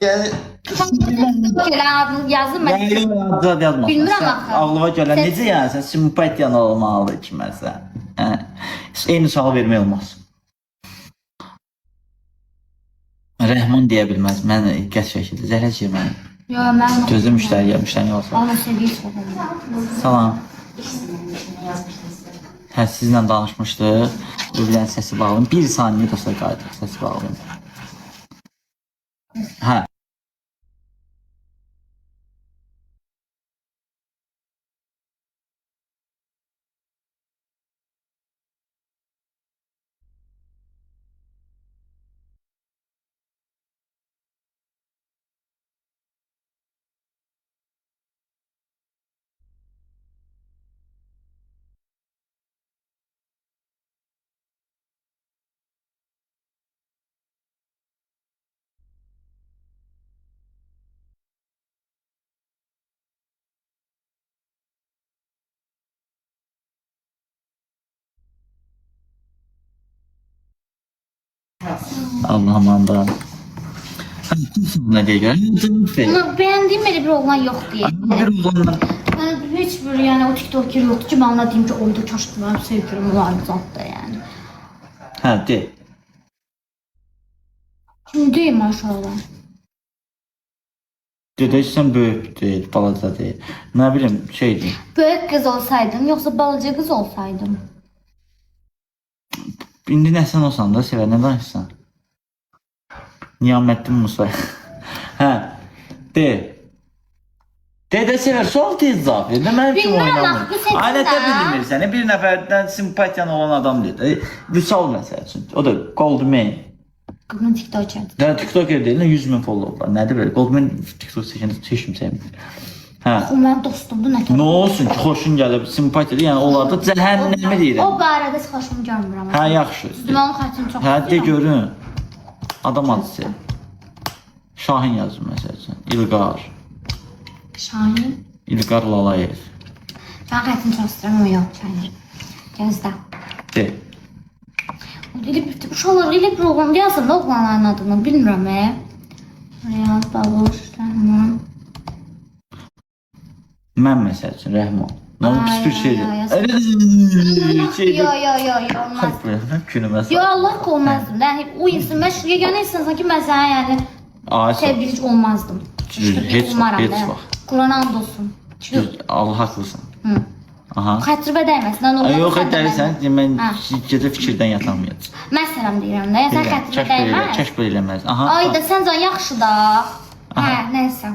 Yəni adını yazın mən. Zad yazmasın. Bilmirəm axı. Ağlıma gələn necə yəni sən simpatiyan olmalıdır kiməsə. Eyni sual vermək olmaz. Rəhman deyə bilməz. Mən qəç şəkildə zəhərçiyəm mən. Yo, mən Gözüm müştəri olsa. Onu seviyorsun. Salam. Hə, sizlə danışmışdıq. Öbürlərin səsi bağlayın. Bir saniyə dostlar qayıdıq. Səsi bağlayın. Hə. Allah'ım anda. Ne diye gördün? Beğendiğim böyle bir oğlan yok diye. Bir oğlanla. Hiç böyle yani o TikToker yoktu ki ben anladığım ki oydu kaştı ben sevgilim var zaten yani. Ha de. Şimdi değil maşallah. Dedeysen büyük değil, balaca değil. Ne bileyim şeydi. Büyük kız olsaydım yoksa balıcı kız olsaydım. İndi ne sen olsan da sever, ne danışsan? Niyamettin Musa. Ha. De. Dede sever, sol tez zaf. Ne mən kim Bilmirəm, oynamır. axı, bu seçim Ailətə də. bilmirsən. Bir nəfərdən simpatiyan olan adam dedi. Vüsal məsəl üçün. O da Goldman. Kızın TikToker'dı. Nə TikToker deyil, 100.000 follow var. Nədir belə? Goldman TikTok seçim sevmir. Hə. O mənim dostumdu nə Nə olsun ki, xoşun gəlib, simpatiyadır. Yəni onlar da cəhənnəmi deyirəm. O barədə heç xoşum görmürəm. Hə, yaxşı. Mən onun xətrini çox Hə, de görün. Adam adısı. Şahin yazır məsəl üçün. İlqar. Şahin. İlqar Lalayev. Mən xətrini çox istəyirəm, o yox Şahin. Gözdə. De. Uşaqlar elə bir oğlan yazın da oğlanların adını bilmirəm. Riyad, Babuş, Rəhman. Mən məsəl üçün Rəhman. Nə pis bir şeydir. Yo, olmaz. Günümə sağ. Yo, Allah olmazdım. Yəni, o insan, mən yeganə insan ki, mən sənə yəni sevgili heç olmazdım. Heç vaxt. Qurana and olsun. Allah haqlısın. Hı. Aha. Xətribə dəyməsin. Yox, dəyirsən, mən gecə fikirdən yatamayacaq. Məsələn deyirəm də, sən xətribə dəyməz. Kəşf eləməz. Aha. Ay da sən can yaxşı da. Hə, nəysə.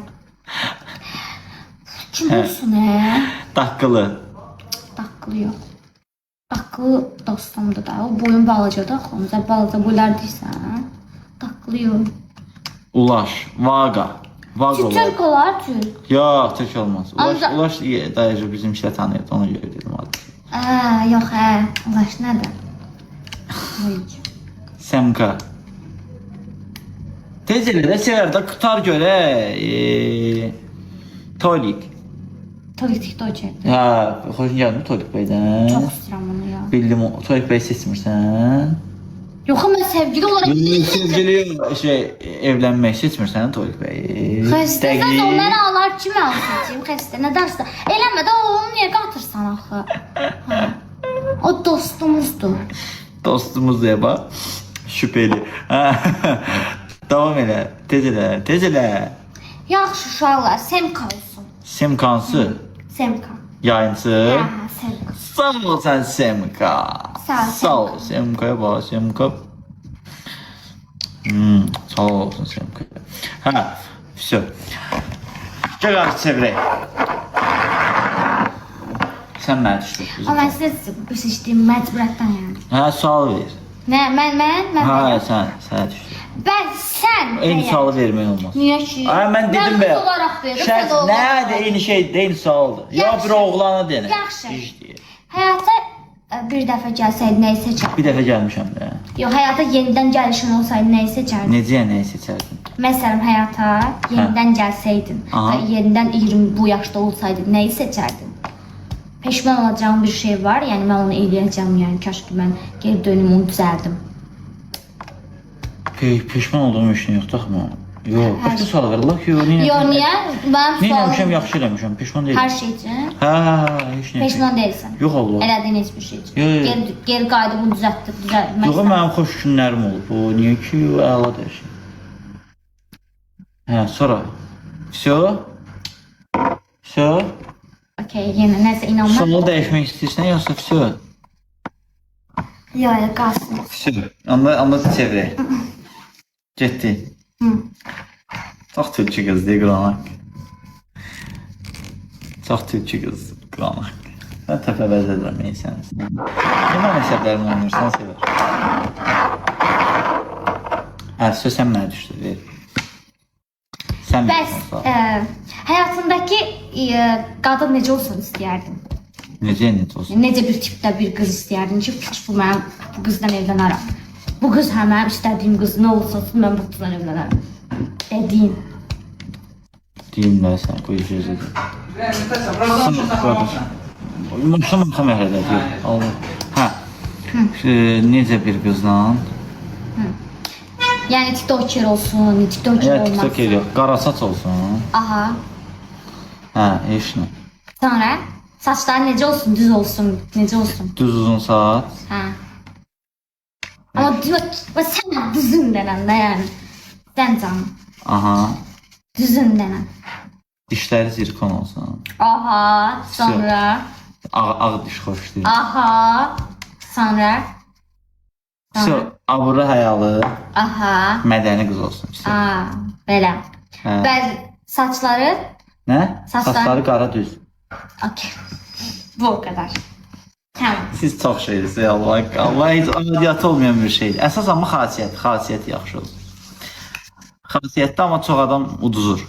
Kim olsun Daqqılı. Daqqılı yox. Daqqılı dostumdur da. O boyun balacadır axı. Onu balaca boylar deyirsən. Daqqılı yox. Ulaş, Vaqa. Vaqa olar. Türk olar, Türk. Yox, Türk olmaz. Ulaş dayıcı bizim işlə tanıyırdı. Ona görə dedim adı. Yox, Ulaş nədir? Semka. Tez elə də sevər də qutar görə. Tolik. Tolik TikTokerdir. Hə, xoşun gəldi mi Tolik bəydən? Çox istəyirəm onu ya. Bildim, Tolik bəy seçmirsən. Yox, mən sevgili olaraq... Sevgili evlənmək seçmirsən Tolik bəy. Xəstəsən o mənə alar kimi al seçeyim, xəstə, nə dərsə. Eləmə də onu niyə qatırsan axı? O dostumuzdur. Dostumuz deyə bax. Şübheli. Davam elə, tez elə. Yaxşı uşaqlar, Semka olsun. Semkansı, Semka. yayıncı. Hə, Semka. Sağ ol sen Semka. Sağ ol, Semka'ya bak Semka. Sağ olsun Semka. Ha, все. Gel artık çevirək. Sən mənə düşdün. Amma sizə bir seçdiyim məcburiyyətdən yəni. Hə, sual ver. Nə, mən? Hə, sənə düşdü. Sən. Eyni sualı vermək olmaz. Niyə ki? Ay, mən dedim be. Mən qız olaraq verim, sən də oğlan. Nədir, eyni şeydir, eyni sualdır. Ya bir oğlana denir. Yaxşı. Həyata bir dəfə gəlsəydin, nəyi seçərdin? Bir dəfə gəlmişəm də. Yox, həyata yenidən gəlişin olsaydı, nəyi seçərdin? Necə nəyi seçərdin? Məsələn, həyata yenidən gəlsəydin və yenidən 20 bu yaşda olsaydın, nəyi seçərdin? Peşman olacağım bir şey var, yəni mən onu eləyəcəm, yəni kaş ki mən geri dönüm onu düzəldim. Peşman olduğum üçün yoxdur axı. Yox, başqa sual ver. Allah yox, niyə? Yox, niyə? Mənim Nə eləmişəm, sualım yaxşı eləmişəm, peşman deyiləm. hər şey üçün. Hə, heç nə. Peşman deyilsən. Yox Allah. Elədiyin heç bir şey üçün. Yox, yox. Geri qayıdıb bunu düzəltmək. Yox, mənim xoş günlərim olub. O niyə ki, əladır hər şey. Hə, sonra. Всё? Всё? Okey, yenə nəsə inanmaq. Sualı dəyişmək istəyirsən, yoxsa всё? Yox, qalsın. Всё. Anda çevirək. Getdi. Çox türkçü qızdı, Quranak. Çox türkçü qızdı, Quranak. Mən təfəvvəz edirəm insənə. Nə əsərlərimi oynayırsan, sevər. Hə, söz sən mənə düşdü, ver. Sən Bəs həyatındakı qadın necə olsun istəyərdin? necə olsun? Necə bir tipdə bir qız istəyərdin ki, bu mənim bu qızdan evlənərəm. Bu qız hə mənim istədiyim qız nə olsa olsun, mən bu qızdan evlənərəm. Dediyin. Deyimlər sən, qoy gözə deyim. Mümkün kamerada diyor. Allah. Hə. Necə bir qızla? Yəni TikToker olsun, TikToker Ya olmaz. TikToker yox, qara saç olsun. Aha. Hə, heç nə. Sonra saçlar necə olsun, düz olsun, necə olsun? Düz uzun saç. Hə. Amma sən düzün denən də yəni. Sən canım. Aha. Düzün denən. Dişləri zirkon olsun. Aha. Sonra. Ağ diş xoş deyil. Aha. Sonra. Всё, abırlı həyalı, Aha. mədəni qız olsun. Всё. Aa, belə. Hə. Bəs saçları? Nə? Saçlar- Saçları qara düz. Okey. Bu o kadar. Tamam. Siz çox şeysiniz, Allah. Allah heç əməliyyatı olmayan bir şeydir. Əsas amma xasiyyət yaxşı olsun. Xasiyyətdə amma çox adam uduzur.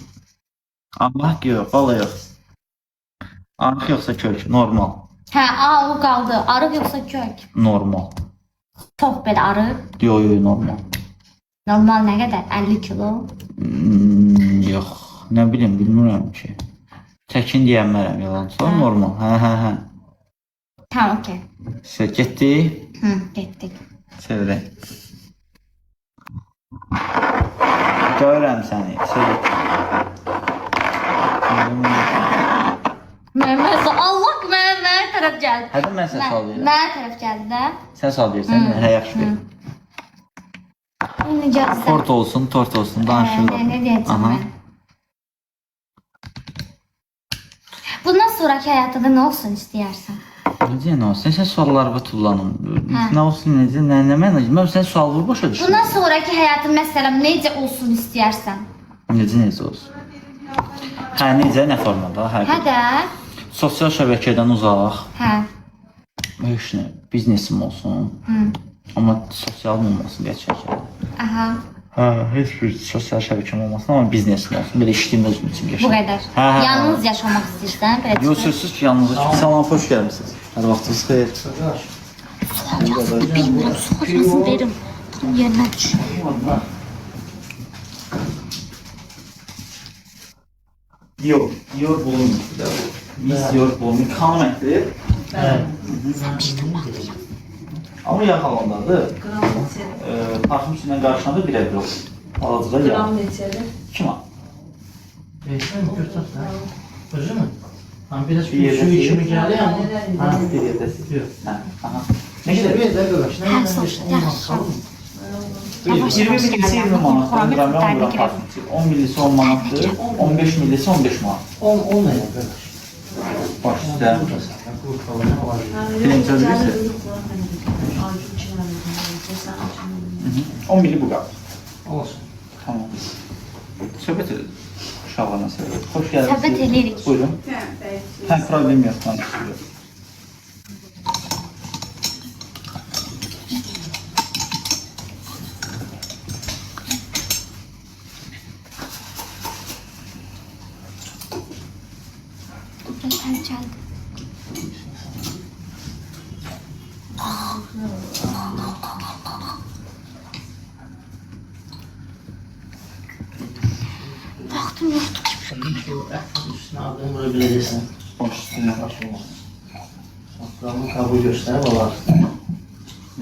Allah yox, valla yox. Arıq yoxsa kök, normal. Hə, o qaldı. Arıq yoxsa kök? Normal. Çox belə arıq. Yox, normal. Normal nə qədər? 50 kilo. Yox, nə bilim, bilmirəm ki. Çəkin deyənmərəm, yalan. Sonra normal. Hə. Tamam, okey. Getdi. Getdik. Sevirəm. Görürəm səni. Məhməd, Allah mənə tərəf gəldi. Hədə mən sən sual verirəm. Mənə tərəf gəldi də. Sən sual verirsən, hə, yaxşı ver. Onu gəldi. Tort olsun, danışırlar. Ne diyeceğim Aha. ben? Bundan sonraki hayatında ne olsun istersen? Necə nə olsun? Sən suallarıma tullanım. Hə. Nə olsun, necə, nə mənə? Mən sən sualları başa düşürəm. Bundan sonraki hayatın mesela necə olsun istersen? Necə olsun? Hə, necə, nə formada? Hə Hə. də? Sosial şəbəkədən uzaq. Hə. Heç nə, biznesim olsun. Amma sosial olmasın deyə çəkirəm. Aha. Hə, heç bir sosial şəbəkəm olmasın, amma biznesim olsun. Belə işliyim özüm üçün Bu yaşayım. qədər. Hə. Yalnız yaşamaq istəyirsən? Belə Yox, çıxır. sözsüz ki, yanınıza çox. Salam, xoş gəlmisiniz. Hər vaxtınız xeyir. Bilmirəm, soğucmasını verim. Bunun yerinə düş. Yox, bulunmuyor. Biz bulunmuyor. Kanunətdir. Sən bir şeydən bağlayam. Amma yaxalandadır. Parfüm üstündən qarşılandı birə-bir olur. Alacıda yağ. Gram neçədir? 2 manat. Değişen mi götür sen? Özü mü? Hani biraz Bir yerde su içimi değil. geldi ya. Ha, bir yerdəsiz. Yok. Hə, aha. Ne İşte kadar bir de böyle. Ne Hə, kadar sonuçta bir yaxşı. 20 millisi 20 manat. Qramı Qram tərəfə parfüm girəm. için. 10 millisi 10 manatdır. 15 millisi 15 manat. 10 ne böyle? Baş üstə. Bu da zaten kurtalanı var. Birinci bilirsə. 10 milli bu qalır. Olsun. Tamam. Söhbət edir. Uşaqlarla söhbət. Xoş gəldiniz. Söhbət edirik. Buyurun. Hə, problem yox. Danışırıq. Sən gəldi. Vaxtım yoxdur ki. Üstüne aldığım vurabilirsin. Baş üstünə. Akramı kabul göster baba.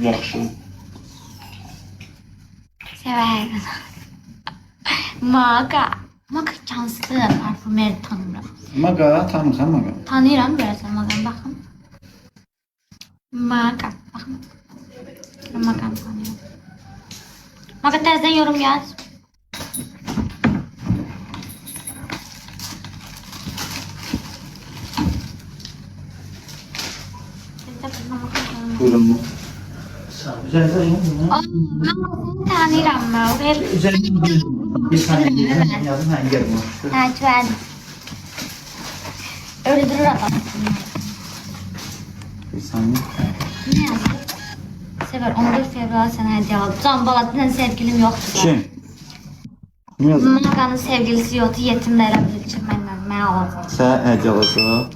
Yaxşı. Sevərdim. Maga. Maga cansıdır, parfümer tanımıram. Maqa, tanırsan Maqa. Tanıyıram görəsən Maga'nı, baxın. Maga, baxın. Maga'nı tanıyıram. Maga təzədən yorum yaz. Buyurun. Üzerinde yok mu? Aa, mən bunu tanıyıram mən. Üzerinde bir saniye yazın hangi yer bu? Lütfen. Öldürür adam. Bir saniye. Ne yazdı? Sever 14 fevral sənə hediyə aldım. Can Baladinlə sevgilim yoxdur. Kim? Kim yazdı? Maga'nın sevgilisi yoxdur. Yetimlərə bilir ki, mən alacağım. Sən hediyə alacaq.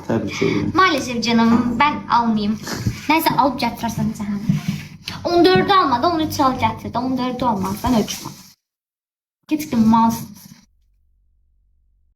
Təbrik edirəm. Maalesef canım ben almayayım. Neyse alıp getirersen canım. 14'ü almadı 13 al getirdi. 14'ü olmaz ben ölçmem. Gittim malsınız.